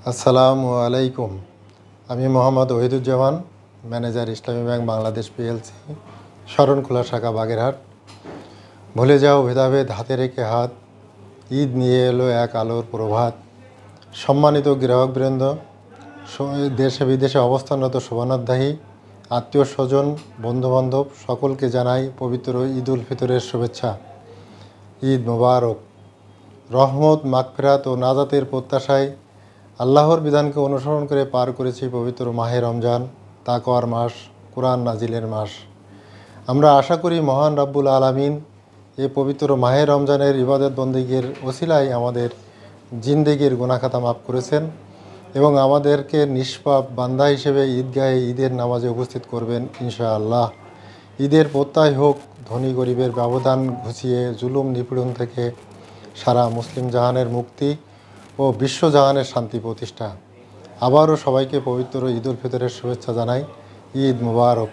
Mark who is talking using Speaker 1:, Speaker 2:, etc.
Speaker 1: আসসালামু আলাইকুম। আমি মোহাম্মদ ওহিদুজ্জামান, ম্যানেজার ইসলামী ব্যাংক বাংলাদেশ পিএলসি, শরণখোলা শাখা বাগেরহাট। ভুলে যাও ভেদাভেদ, হাতে রেখে হাত, ঈদ নিয়ে এলো এক আলোর প্রভাত। সম্মানিত গ্রাহকবৃন্দ, দেশে বিদেশে অবস্থানরত শুভানুধ্যায়ী, আত্মীয় স্বজন, বন্ধুবান্ধব সকলকে জানাই পবিত্র ঈদ উল ফিতরের শুভেচ্ছা। ঈদ মোবারক। রহমত, মাগফিরাত ও নাজাতের প্রত্যাশায় আল্লাহর বিধানকে অনুসরণ করে পার করেছি পবিত্র মাহে রমজান, তাকওয়ার মাস, কোরআন নাজিলের মাস। আমরা আশা করি মহান রাব্বুল আলামিন এই পবিত্র মাহে রমজানের ইবাদত বন্দেগীর ওসিলায় আমাদের জিন্দেগির গুনাহখাতা মাফ করেছেন এবং আমাদেরকে নিষ্পাপ বান্দা হিসেবে ঈদগাহে ঈদের নামাজে উপস্থিত করবেন ইনশাআল্লাহ। ঈদের প্রত্যয় হোক ধনী গরিবের ব্যবধান ঘুচিয়ে জুলুম নিপীড়ন থেকে সারা মুসলিম জাহানের মুক্তি ও বিশ্বজাহানের শান্তি প্রতিষ্ঠা। আবারও সবাইকে পবিত্র ঈদ উল ফিতরের শুভেচ্ছা জানাই। ঈদ মুবারক।